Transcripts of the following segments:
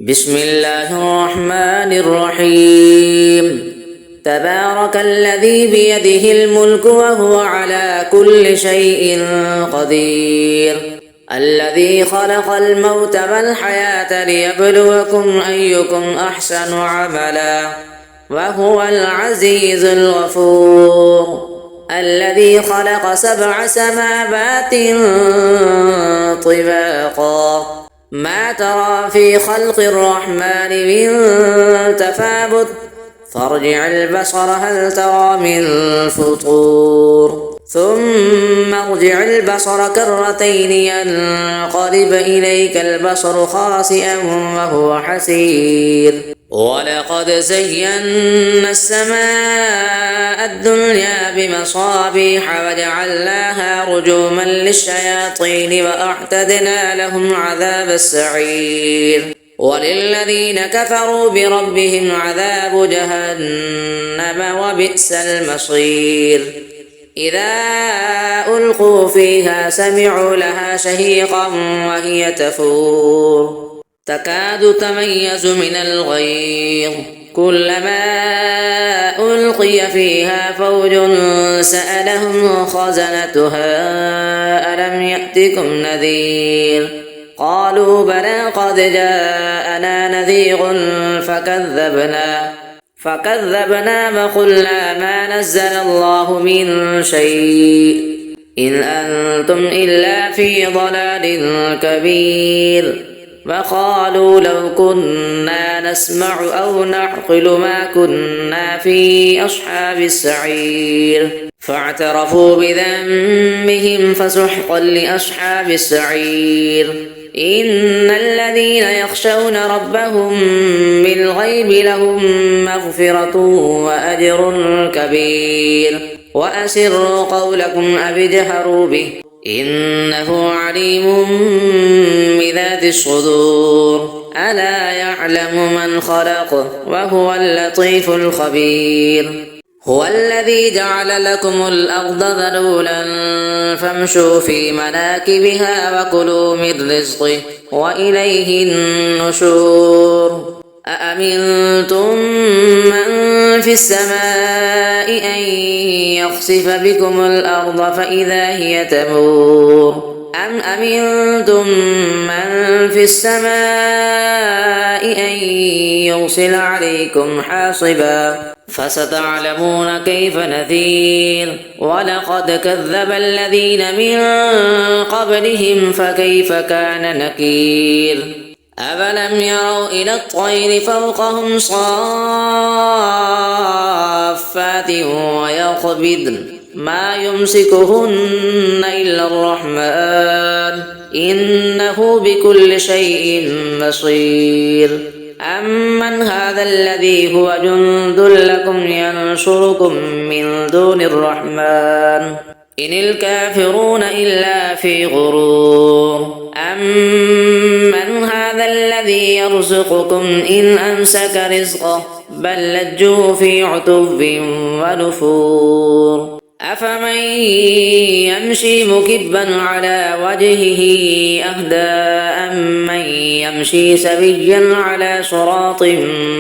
بسم الله الرحمن الرحيم تبارك الذي بيده الملك وهو على كل شيء قدير الذي خلق الموت والحياة ليبلوكم أيكم أحسن عملا وهو العزيز الغفور الذي خلق 7 سماوات طباقا ما ترى في خلق الرحمن من تفاوت فارجع البصر هل ترى من فطور ثم ارجع البصر كرتين ينقلب إليك البصر خاسئا وهو حسير ولقد زينا السماء الدنيا بمصابيح وجعلناها رجوما للشياطين وأعتدنا لهم عذاب السعير وللذين كفروا بربهم عذاب جهنم وبئس المصير إذا ألقوا فيها سمعوا لها شهيقا وهي تفور تكاد تميز من الغيظ كلما ألقي فيها فوج سألهم خزنتها ألم يأتكم نذير قالوا بلى قد جاءنا نذير فكذبنا وقلنا ما نزل الله من شيء إن أنتم إلا في ضلال كبير وقالوا لو كنا نسمع أو نعقل ما كنا في أصحاب السعير فاعترفوا بذنبهم فسحقا لأصحاب السعير إن الذين يخشون ربهم بالغيب لهم مغفرة وأجر كبير وأسروا قولكم أو اجهروا به إنه عليم بذات الصدور ألا يعلم من خلق وهو اللطيف الخبير هو الذي جعل لكم الأرض ذلولا فامشوا في مناكبها وكلوا من رزقه وإليه النشور أأمنتم من في السماء أن يخسف بكم الأرض فإذا هي تمور أم أمنتم من في السماء أن يرسل عليكم حاصبا فستعلمون كيف نذير ولقد كذب الذين من قبلهم فكيف كان نكير أفلم يروا إلى الطير فوقهم صافات ويقبضن ما يمسكهن إلا الرحمن إنه بكل شيء بصير أمن هذا الذي هو جند لكم ينصركم من دون الرحمن إن الكافرون إلا في غرور أمن هذا الذي يرزقكم إن أمسك رزقه بل لجوا في عتب ونفور أفمن يمشي مكبا على وجهه أهدى أمن يمشي سويا على صراط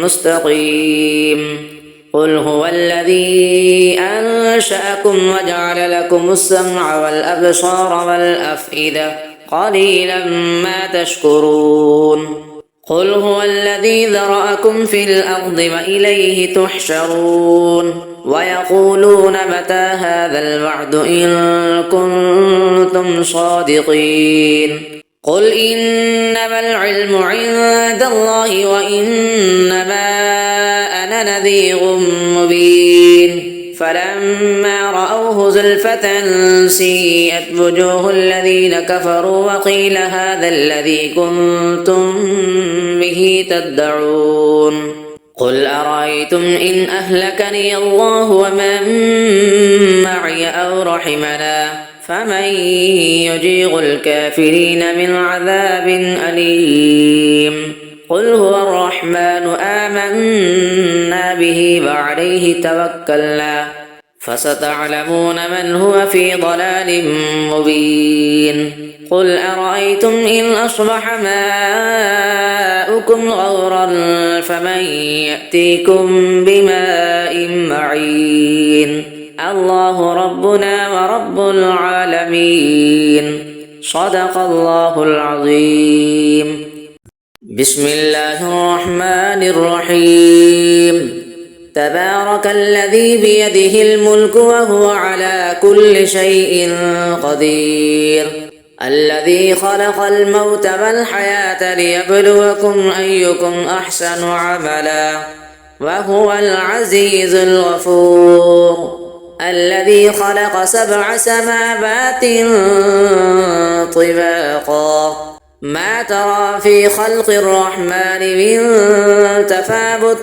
مستقيم قل هو الذي أنشأكم وجعل لكم السمع والأبصار والأفئدة قليلا ما تشكرون قل هو الذي ذرأكم في الأرض وإليه تحشرون ويقولون متى هذا الوعد إن كنتم صادقين قل إنما العلم عند الله وإنما أنا نذير مبين فلما رأوه زلفة سيئت وجوه الذين كفروا وقيل هذا الذي كنتم به تدعون قل أرأيتم إن أهلكني الله ومن معي أو رحمنا فمن يجير الكافرين من عذاب أليم قل هو الرحمن آمنا به وعليه توكلنا فستعلمون من هو في ضلال مبين قل أرأيتم إن أصبح ماؤكم غورا فمن يأتيكم بماء معين الله ربنا ورب العالمين صدق الله العظيم. بسم الله الرحمن الرحيم. تبارك الذي بيده الملك وهو على كل شيء قدير الذي خلق الموت والحياة ليبلوكم أيكم أحسن عملا وهو العزيز الغفور الذي خلق 7 سماوات طباقا ما ترى في خلق الرحمن من تفاوت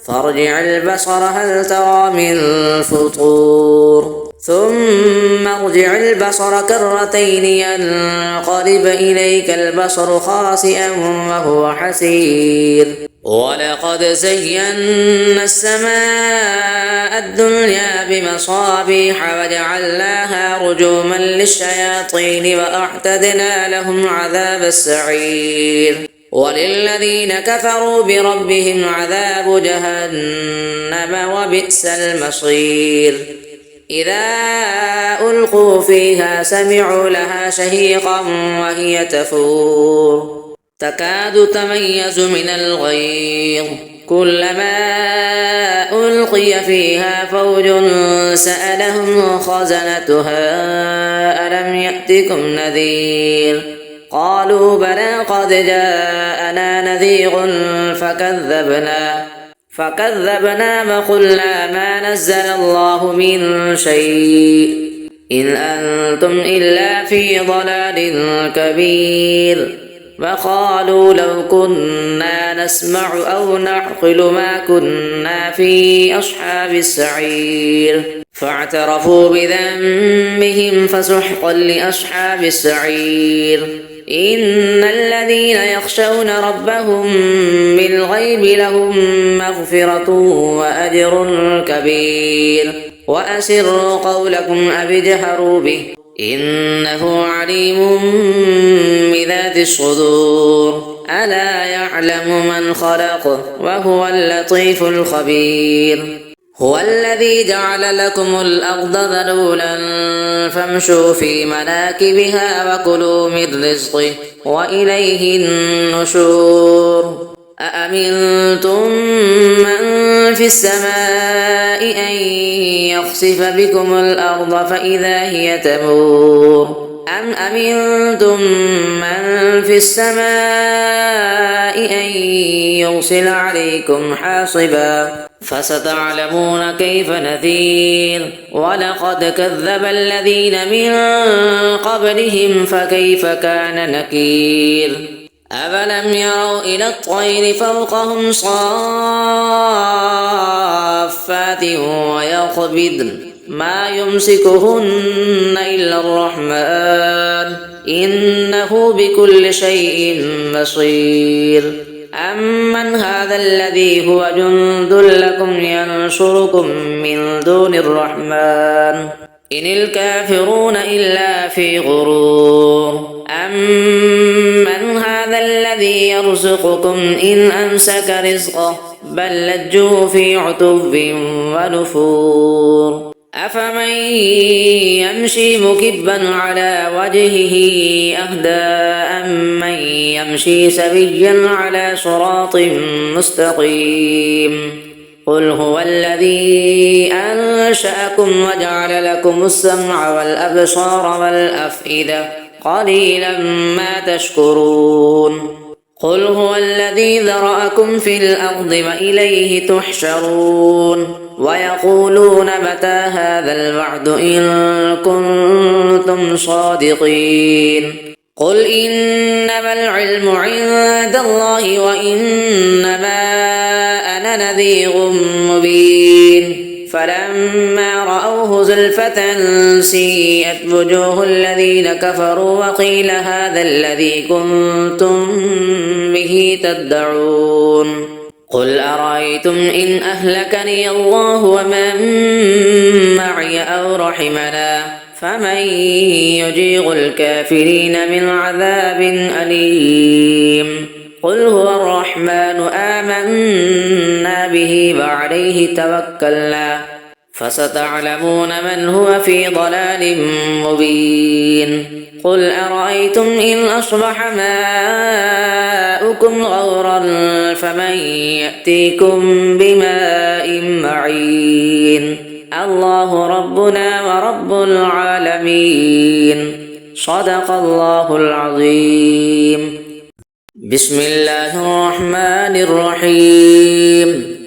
فارجع البصر هل ترى من فطور ثم ارجع البصر كرتين ينقلب إليك البصر خاسئا وهو حسير ولقد زينا السماء الدنيا بمصابيح وجعلناها رجوما للشياطين وأعتدنا لهم عذاب السعير وللذين كفروا بربهم عذاب جهنم وبئس المصير إذا ألقوا فيها سمعوا لها شهيقا وهي تفور تكاد تميز من الغيظ كلما ألقي فيها فوج سألهم خزنتها ألم يأتكم نذير قالوا بلى قد جاءنا نذير فكذبنا وقلنا ما نزل الله من شيء إن أنتم إلا في ضلال كبير وقالوا لو كنا نسمع أو نعقل ما كنا في أصحاب السعير فاعترفوا بذنبهم فسحقا لأصحاب السعير إن الذين يخشون ربهم بالغيب لهم مغفرة وأجر كبير وأسروا قولكم أو اجهروا به إنه عليم بذات الصدور ألا يعلم من خلق وهو اللطيف الخبير هو الذي جعل لكم الأرض ذلولا فامشوا في مناكبها وكلوا من رزقه وإليه النشور أأمنتم من في السماء أن يخسف بكم الأرض فإذا هي تمور أم أمنتم من في السماء أن يرسل عليكم حاصبا فستعلمون كيف نذير ولقد كذب الذين من قبلهم فكيف كان نكير أفلم يروا إلى الطير فوقهم صافات ويقبضن ما يمسكهن إلا الرحمن إنه بكل شيء بصير أمن هذا الذي هو جند لكم ينصركم من دون الرحمن إن الكافرون إلا في غرور أمن هذا الذي يرزقكم إن أمسك رزقه بل لجوا في عتب ونفور أفمن يمشي مكبا على وجهه أهدى أمن يمشي سويا على صراط مستقيم قل هو الذي أنشأكم وجعل لكم السمع والأبصار والأفئدة قليلا ما تشكرون قل هو الذي ذرأكم في الأرض وإليه تحشرون ويقولون متى هذا الوعد إن كنتم صادقين قل إنما العلم عند الله وإنما أنا نذير مبين فلما رأوه زلفة سيئت وجوه الذين كفروا وقيل هذا الذي كنتم به تدعون قل أرأيتم إن أهلكني الله ومن معي أو رحمنا فمن يجير الكافرين من عذاب أليم قل هو الرحمن آمنا به وعليه توكلنا فستعلمون من هو في ضلال مبين قل أرأيتم إن أصبح ماؤكم غورا فمن يأتيكم بماء معين الله ربنا ورب العالمين صدق الله العظيم. بسم الله الرحمن الرحيم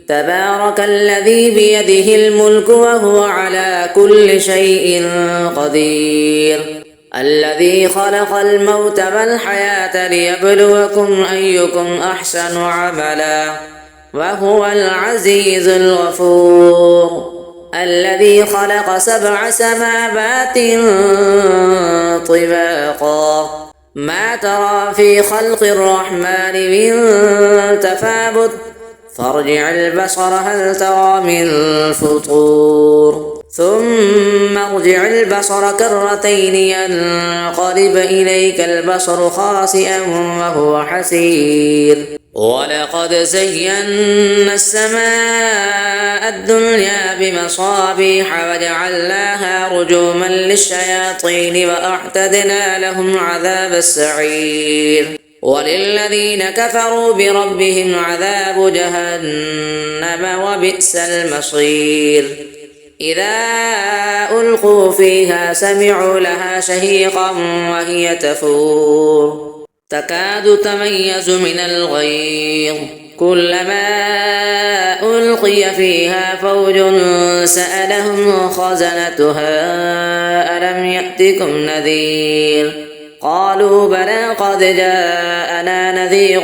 تبارك الذي بيده الملك وهو على كل شيء قدير الذي خلق الموت والحياة ليبلوكم أيكم أحسن عملا وهو العزيز الغفور الذي خلق 7 سماوات طباقا ما ترى في خلق الرحمن من تفاوت فارجع البصر هل ترى من فطور ثم ارجع البصر كرتين ينقلب إليك البصر خاسئا وهو حسير ولقد زينا السماء الدنيا بمصابيح وجعلناها رجوما للشياطين وأعتدنا لهم عذاب السعير وللذين كفروا بربهم عذاب جهنم وبئس المصير إذا ألقوا فيها سمعوا لها شهيقا وهي تفور تكاد تميز من الغيظ كلما ألقي فيها فوج سألهم خزنتها ألم يأتكم نذير قالوا بلى قد جاءنا نذير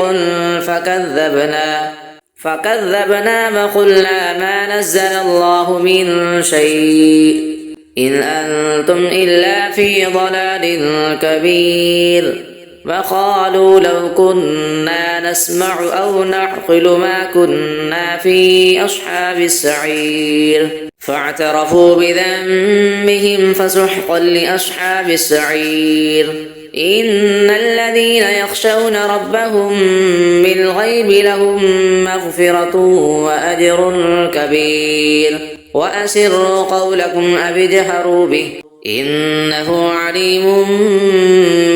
فكذبنا وقلنا ما نزل الله من شيء إن أنتم إلا في ضلال كبير وقالوا لو كنا نسمع أو نعقل ما كنا في أصحاب السعير فاعترفوا بذنبهم فسحقا لأصحاب السعير إن الذين يخشون ربهم بالغيب لهم مغفرة وأجر كبير وأسروا قولكم أو اجهروا به إنه عليم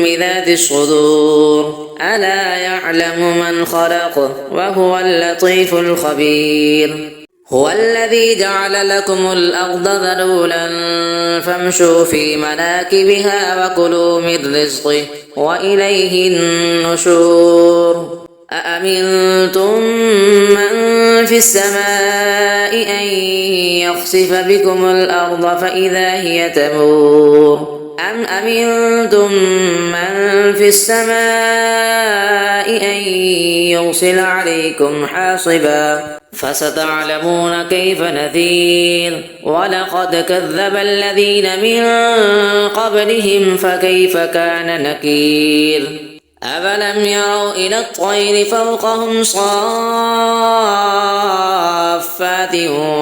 بذات الصدور ألا يعلم من خلق وهو اللطيف الخبير هو الذي جعل لكم الأرض ذلولا فامشوا في مناكبها وكلوا من رزقه وإليه النشور أأمنتم من في السماء أن يخسف بكم الأرض فإذا هي تمور أم أمنتم من في السماء أن يرسل عليكم حاصبا فستعلمون كيف نذير ولقد كذب الذين من قبلهم فكيف كان نكير أفلم يروا إلى الطير فوقهم صافات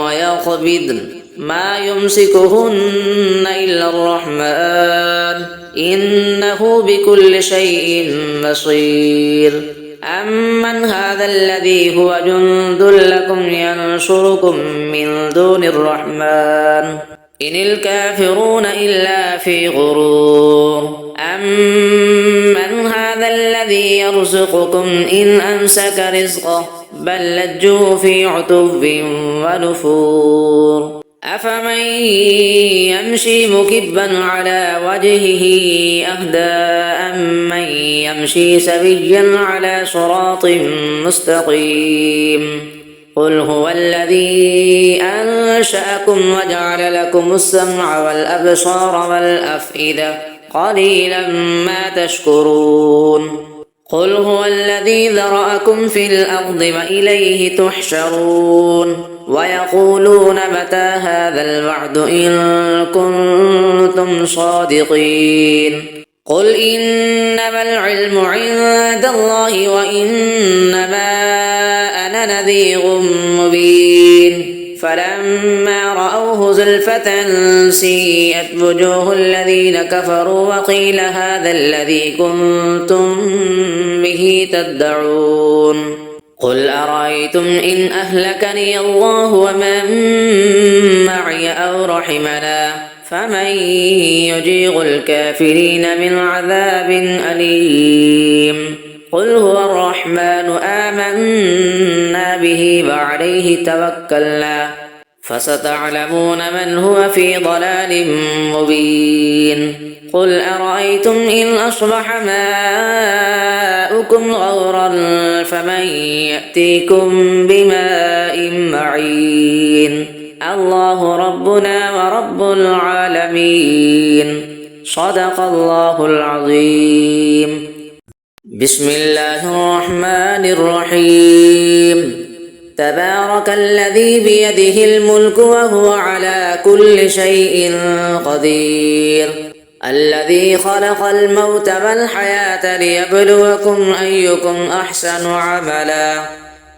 ويقبضن ما يمسكهن إلا الرحمن إنه بكل شيء بصير أمن هذا الذي هو جند لكم ينصركم من دون الرحمن إن الكافرون إلا في غرور أمن هذا الذي يرزقكم إن أمسك رزقه بل لجوا في عتب ونفور أفمن يمشي مكبا على وجهه أهدى أمن يمشي سويا على صراط مستقيم قل هو الذي أنشأكم وجعل لكم السمع والأبصار والأفئدة قليلا ما تشكرون قل هو الذي ذرأكم في الأرض وإليه تحشرون ويقولون متى هذا الوعد إن كنتم صادقين قل إنما العلم عند الله وإنما أنا نذير مبين فلما رأوه زلفة سيئت وجوه الذين كفروا وقيل هذا الذي كنتم به تدعون قل أرأيتم إن أهلكني الله ومن معي أو رحمنا فمن يجير الكافرين من عذاب أليم قل هو الرحمن آمنا به وعليه توكلنا فستعلمون من هو في ضلال مبين قل أرأيتم إن أصبح ماؤكم غورا فمن يأتيكم بماء معين الله ربنا ورب العالمين صدق الله العظيم بسم الله الرحمن الرحيم تبارك الذي بيده الملك وهو على كل شيء قدير الذي خلق الموت والحياة ليبلوكم أيكم أحسن عملا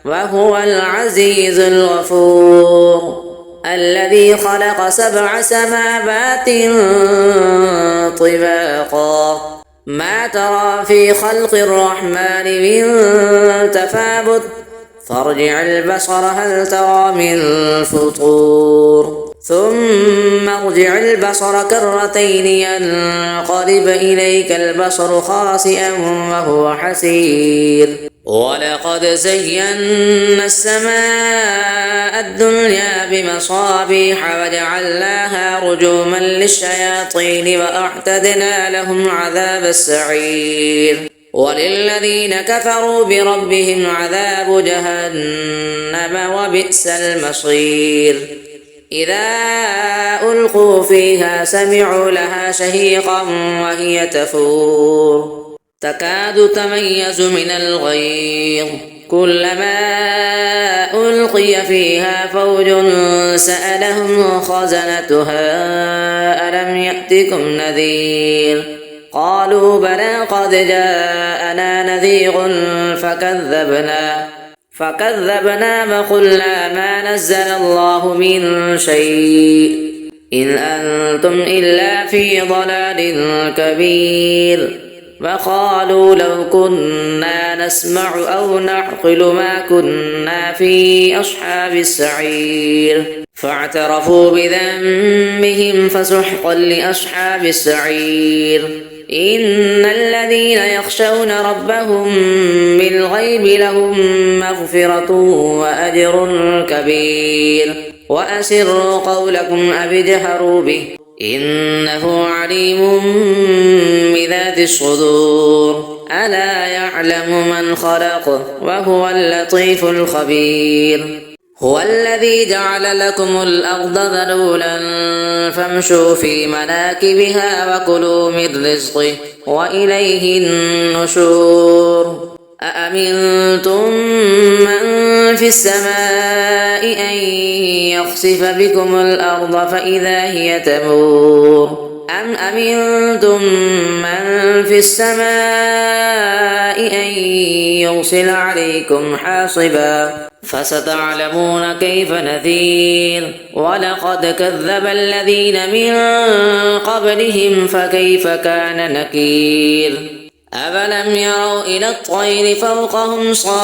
وهو العزيز الغفور الذي خلق 7 سماوات طباقا ما ترى في خلق الرحمن من تفاوت فارجع البصر هل ترى من فطور ثم ارجع البصر كرتين ينقلب إليك البصر خاسئا وهو حسير ولقد زينا السماء الدنيا بمصابيح وجعلناها رجوما للشياطين وأعتدنا لهم عذاب السعير وللذين كفروا بربهم عذاب جهنم وبئس المصير إذا ألقوا فيها سمعوا لها شهيقا وهي تفور تكاد تميز من الغيظ كلما ألقي فيها فوج سألهم خزنتها ألم يأتكم نذير قالوا بلى قد جاءنا نذير فكذبنا وقلنا ما نزل الله من شيء إن أنتم إلا في ضلال كبير وقالوا لو كنا نسمع أو نعقل ما كنا في أصحاب السعير فاعترفوا بذنبهم فسحقا لأصحاب السعير إن الذين يخشون ربهم بالغيب لهم مغفرة وأجر كبير وأسروا قولكم أو اجهروا به إنه عليم بذات الصدور ألا يعلم من خلق وهو اللطيف الخبير هو الذي جعل لكم الأرض ذلولا فامشوا في مناكبها وكلوا من رزقه وإليه النشور أأمنتم من في السماء أن يخسف بكم الأرض فإذا هي تمور أم أمنتم من في السماء أن يرسل عليكم حاصبا فستعلمون كيف نذير ولقد كذب الذين من قبلهم فكيف كان نكير أفلم يروا إلى الطير فوقهم صافات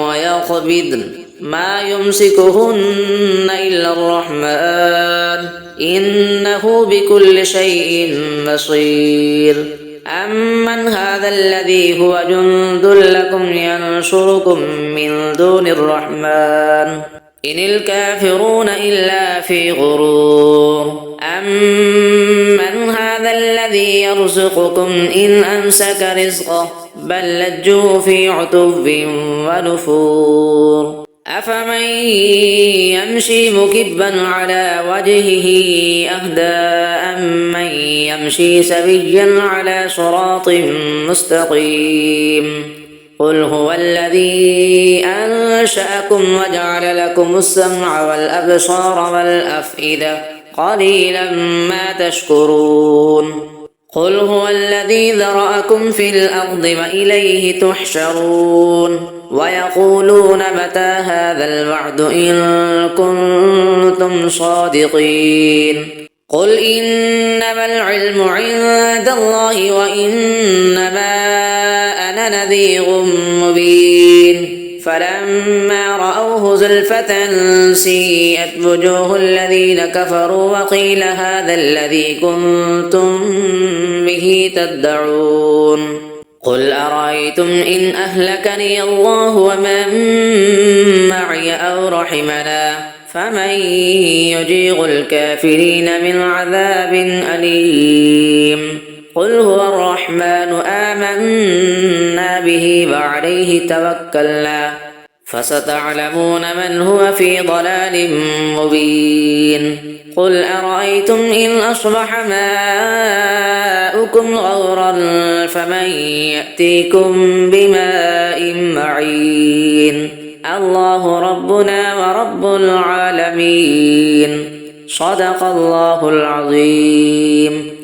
ويقبضن ما يمسكهن إلا الرحمن إنه بكل شيء بصير أمن هذا الذي هو جند لكم ينصركم من دون الرحمن إن الكافرون إلا في غرور أمن هذا الذي يرزقكم إن أمسك رزقه بل لجوا في عتب ونفور أفمن يمشي مكبا على وجهه أهدى أمن يمشي سويا على صراط مستقيم قل هو الذي أنشأكم وجعل لكم السمع والأبصار والأفئدة قليلا ما تشكرون قل هو الذي ذرأكم في الأرض وإليه تحشرون ويقولون متى هذا الوعد إن كنتم صادقين قل إنما العلم عند الله وإنما أنا نذير مبين فلما رأوه زلفة سيئت وجوه الذين كفروا وقيل هذا الذي كنتم به تدعون قل أرأيتم إن أهلكني الله ومن معي أو رحمنا فمن يجير الكافرين من عذاب أليم قل هو الرحمن آمنا به وعليه توكلنا فستعلمون من هو في ضلال مبين قل أرأيتم إن أصبح ماؤكم غورا فمن يأتيكم بماء معين الله ربنا ورب العالمين صدق الله العظيم.